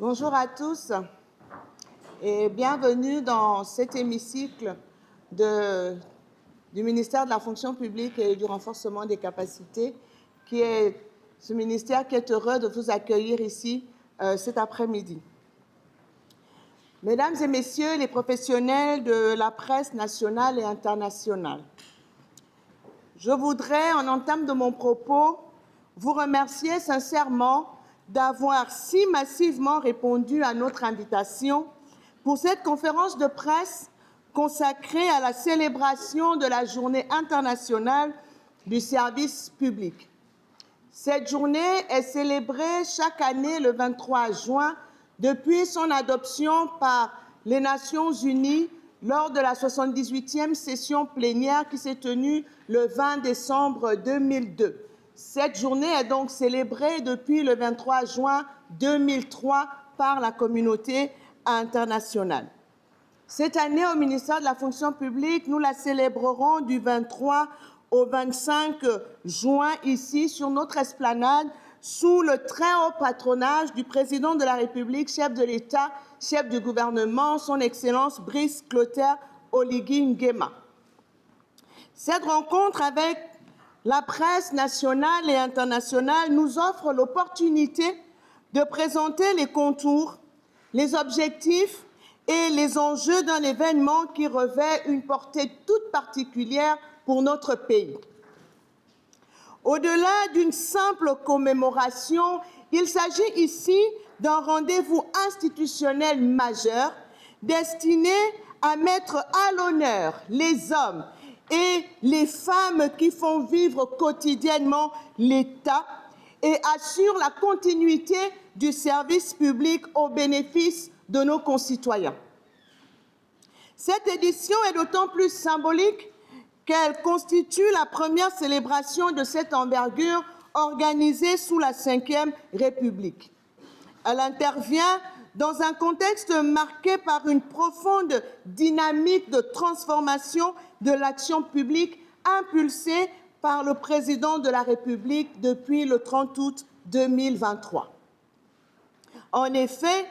Bonjour à tous et bienvenue dans cet hémicycle du ministère de la fonction publique et du renforcement des capacités, qui est ce ministère qui est heureux de vous accueillir ici cet après-midi. Mesdames et messieurs les professionnels de la presse nationale et internationale, je voudrais, en entame de mon propos, vous remercier sincèrement d'avoir si massivement répondu à notre invitation pour cette conférence de presse consacrée à la célébration de la Journée internationale du service public. Cette journée est célébrée chaque année le 23 juin depuis son adoption par les Nations Unies lors de la 78e session plénière qui s'est tenue le 20 décembre 2002. Cette journée est donc célébrée depuis le 23 juin 2003 par la communauté internationale. Cette année, au ministère de la fonction publique, nous la célébrerons du 23 au 25 juin ici sur notre esplanade sous le très haut patronage du président de la République, chef de l'État, chef du gouvernement, son Excellence Brice Clotaire Oligui Nguema. Cette rencontre avec la presse nationale et internationale nous offre l'opportunité de présenter les contours, les objectifs et les enjeux d'un événement qui revêt une portée toute particulière pour notre pays. Au-delà d'une simple commémoration, il s'agit ici d'un rendez-vous institutionnel majeur destiné à mettre à l'honneur les hommes et les femmes qui font vivre quotidiennement l'État et assurent la continuité du service public au bénéfice de nos concitoyens. Cette édition est d'autant plus symbolique qu'elle constitue la première célébration de cette envergure organisée sous la Ve République. Elle intervient dans un contexte marqué par une profonde dynamique de transformation de l'action publique impulsée par le président de la République depuis le 30 août 2023. En effet,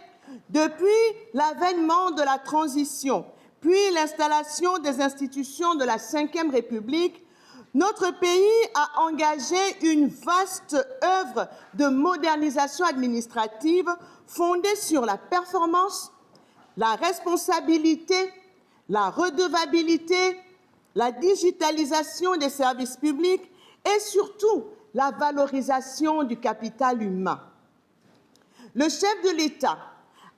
depuis l'avènement de la transition, puis l'installation des institutions de la Ve République, notre pays a engagé une vaste œuvre de modernisation administrative fondée sur la performance, la responsabilité, la redevabilité, la digitalisation des services publics et surtout la valorisation du capital humain. Le chef de l'État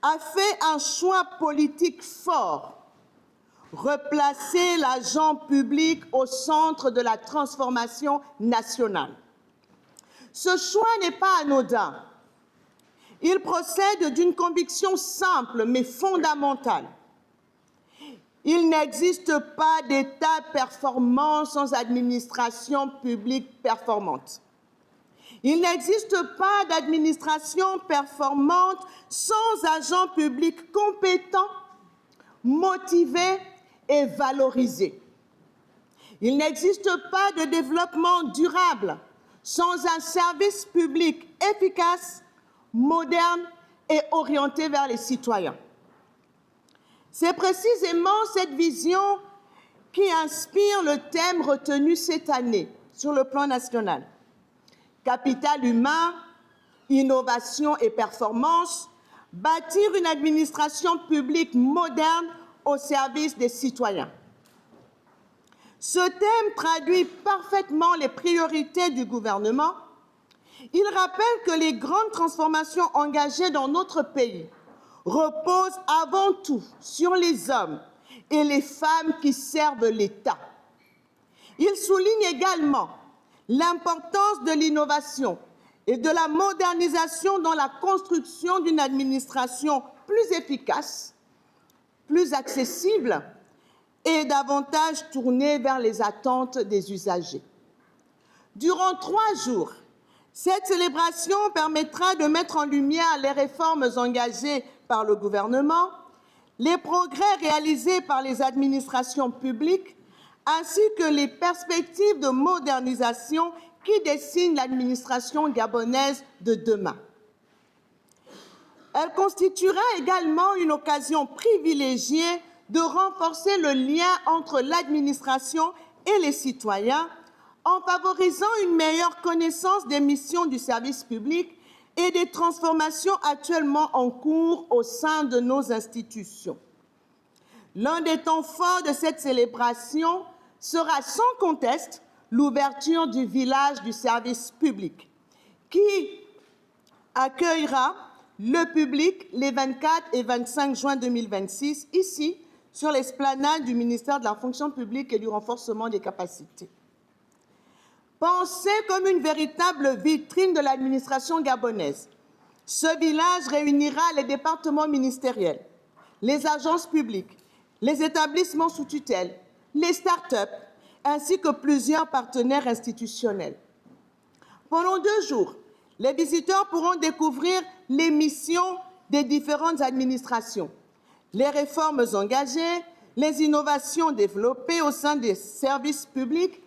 a fait un choix politique fort: replacer l'agent public au centre de la transformation nationale. Ce choix n'est pas anodin. Il procède d'une conviction simple mais fondamentale. Il n'existe pas d'État performant sans administration publique performante. Il n'existe pas d'administration performante sans agents publics compétents, motivés et valorisés. Il n'existe pas de développement durable sans un service public efficace, moderne et orienté vers les citoyens. C'est précisément cette vision qui inspire le thème retenu cette année sur le plan national. Capital humain, innovation et performance, bâtir une administration publique moderne au service des citoyens. Ce thème traduit parfaitement les priorités du gouvernement. Il rappelle que les grandes transformations engagées dans notre pays reposent avant tout sur les hommes et les femmes qui servent l'État. Il souligne également l'importance de l'innovation et de la modernisation dans la construction d'une administration plus efficace, plus accessible et davantage tournée vers les attentes des usagers. Durant 3 jours, cette célébration permettra de mettre en lumière les réformes engagées par le gouvernement, les progrès réalisés par les administrations publiques, ainsi que les perspectives de modernisation qui dessinent l'administration gabonaise de demain. Elle constituera également une occasion privilégiée de renforcer le lien entre l'administration et les citoyens en favorisant une meilleure connaissance des missions du service public et des transformations actuellement en cours au sein de nos institutions. L'un des temps forts de cette célébration sera sans conteste l'ouverture du village du service public, qui accueillera le public les 24 et 25 juin 2026, ici, sur l'esplanade du ministère de la Fonction publique et du renforcement des capacités. Pensé comme une véritable vitrine de l'administration gabonaise, ce village réunira les départements ministériels, les agences publiques, les établissements sous tutelle, les start-up, ainsi que plusieurs partenaires institutionnels. Pendant 2 jours, les visiteurs pourront découvrir les missions des différentes administrations, les réformes engagées, les innovations développées au sein des services publics,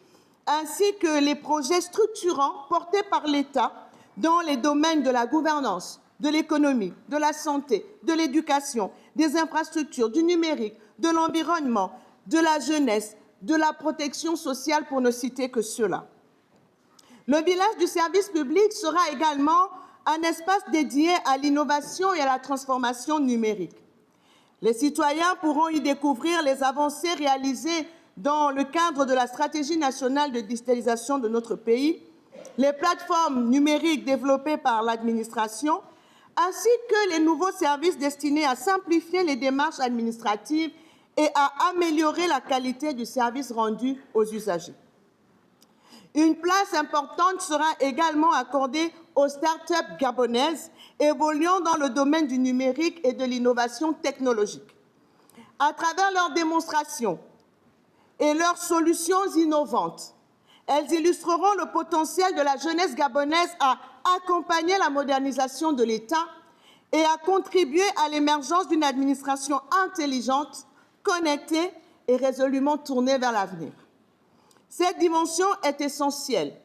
ainsi que les projets structurants portés par l'État dans les domaines de la gouvernance, de l'économie, de la santé, de l'éducation, des infrastructures, du numérique, de l'environnement, de la jeunesse, de la protection sociale, pour ne citer que cela. Le village du service public sera également un espace dédié à l'innovation et à la transformation numérique. Les citoyens pourront y découvrir les avancées réalisées dans le cadre de la stratégie nationale de digitalisation de notre pays, les plateformes numériques développées par l'administration, ainsi que les nouveaux services destinés à simplifier les démarches administratives et à améliorer la qualité du service rendu aux usagers. Une place importante sera également accordée aux start-up gabonaises évoluant dans le domaine du numérique et de l'innovation technologique. À travers leurs démonstrations et leurs solutions innovantes, elles illustreront le potentiel de la jeunesse gabonaise à accompagner la modernisation de l'État et à contribuer à l'émergence d'une administration intelligente, connectée et résolument tournée vers l'avenir. Cette dimension est essentielle,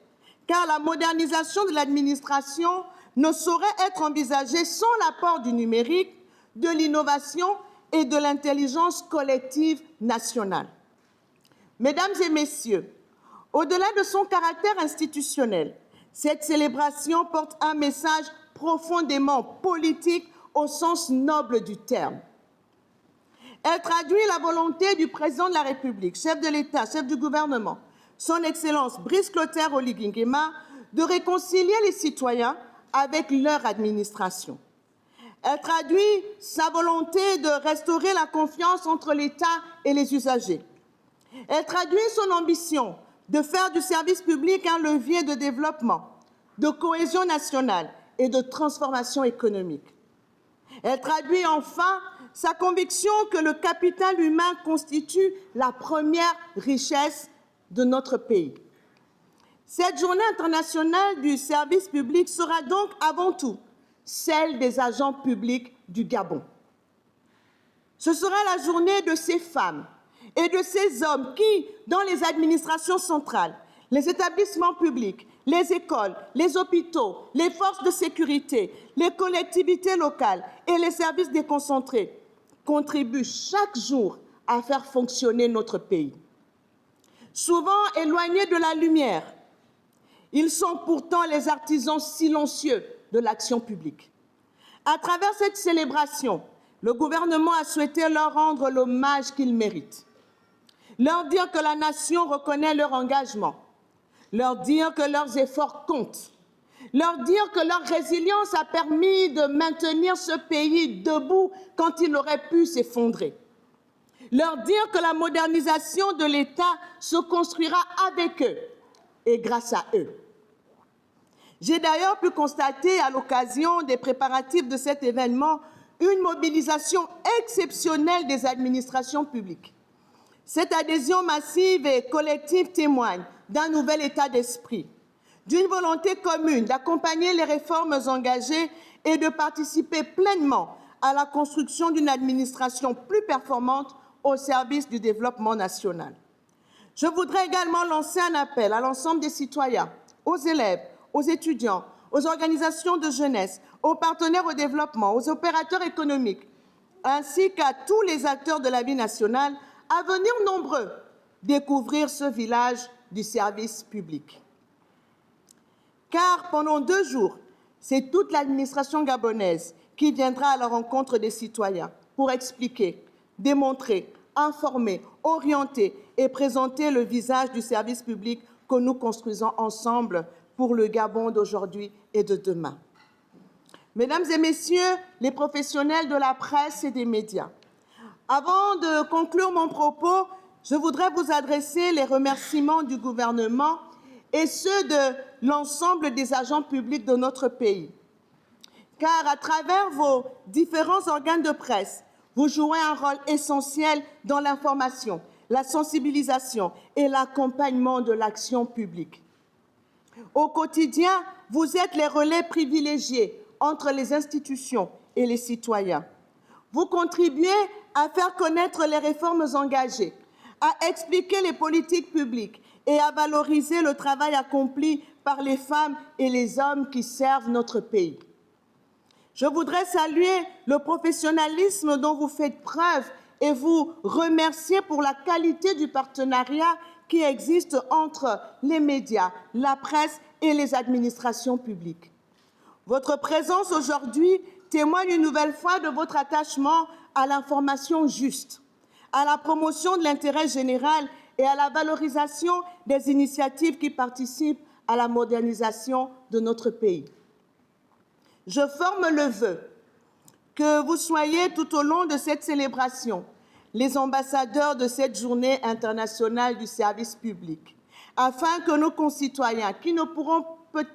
car la modernisation de l'administration ne saurait être envisagée sans l'apport du numérique, de l'innovation et de l'intelligence collective nationale. Mesdames et messieurs, au-delà de son caractère institutionnel, cette célébration porte un message profondément politique au sens noble du terme. Elle traduit la volonté du président de la République, chef de l'État, chef du gouvernement, son Excellence Brice Clotaire Oligui Nguema, de réconcilier les citoyens avec leur administration. Elle traduit sa volonté de restaurer la confiance entre l'État et les usagers. Elle traduit son ambition de faire du service public un levier de développement, de cohésion nationale et de transformation économique. Elle traduit enfin sa conviction que le capital humain constitue la première richesse de notre pays. Cette journée internationale du service public sera donc avant tout celle des agents publics du Gabon. Ce sera la journée de ces femmes et de ces hommes qui, dans les administrations centrales, les établissements publics, les écoles, les hôpitaux, les forces de sécurité, les collectivités locales et les services déconcentrés, contribuent chaque jour à faire fonctionner notre pays. Souvent éloignés de la lumière, ils sont pourtant les artisans silencieux de l'action publique. À travers cette célébration, le gouvernement a souhaité leur rendre l'hommage qu'ils méritent, leur dire que la nation reconnaît leur engagement, leur dire que leurs efforts comptent, leur dire que leur résilience a permis de maintenir ce pays debout quand il aurait pu s'effondrer, leur dire que la modernisation de l'État se construira avec eux et grâce à eux. J'ai d'ailleurs pu constater à l'occasion des préparatifs de cet événement une mobilisation exceptionnelle des administrations publiques. Cette adhésion massive et collective témoigne d'un nouvel état d'esprit, d'une volonté commune d'accompagner les réformes engagées et de participer pleinement à la construction d'une administration plus performante au service du développement national. Je voudrais également lancer un appel à l'ensemble des citoyens, aux élèves, aux étudiants, aux organisations de jeunesse, aux partenaires au développement, aux opérateurs économiques, ainsi qu'à tous les acteurs de la vie nationale à venir nombreux découvrir ce village du service public. Car pendant 2 jours, c'est toute l'administration gabonaise qui viendra à la rencontre des citoyens pour expliquer, démontrer, informer, orienter et présenter le visage du service public que nous construisons ensemble pour le Gabon d'aujourd'hui et de demain. Mesdames et messieurs les professionnels de la presse et des médias, avant de conclure mon propos, je voudrais vous adresser les remerciements du gouvernement et ceux de l'ensemble des agents publics de notre pays. Car à travers vos différents organes de presse, vous jouez un rôle essentiel dans l'information, la sensibilisation et l'accompagnement de l'action publique. Au quotidien, vous êtes les relais privilégiés entre les institutions et les citoyens. Vous contribuez à faire connaître les réformes engagées, à expliquer les politiques publiques et à valoriser le travail accompli par les femmes et les hommes qui servent notre pays. Je voudrais saluer le professionnalisme dont vous faites preuve et vous remercier pour la qualité du partenariat qui existe entre les médias, la presse et les administrations publiques. Votre présence aujourd'hui témoigne une nouvelle fois de votre attachement à l'information juste, à la promotion de l'intérêt général et à la valorisation des initiatives qui participent à la modernisation de notre pays. Je forme le vœu que vous soyez tout au long de cette célébration les ambassadeurs de cette journée internationale du service public, afin que nos concitoyens qui ne pourront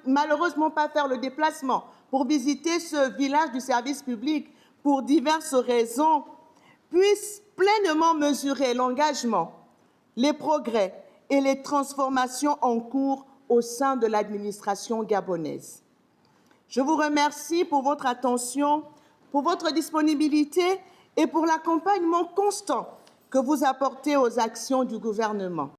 malheureusement pas faire le déplacement pour visiter ce village du service public pour diverses raisons, puissent pleinement mesurer l'engagement, les progrès et les transformations en cours au sein de l'administration gabonaise. Je vous remercie pour votre attention, pour votre disponibilité et pour l'accompagnement constant que vous apportez aux actions du gouvernement.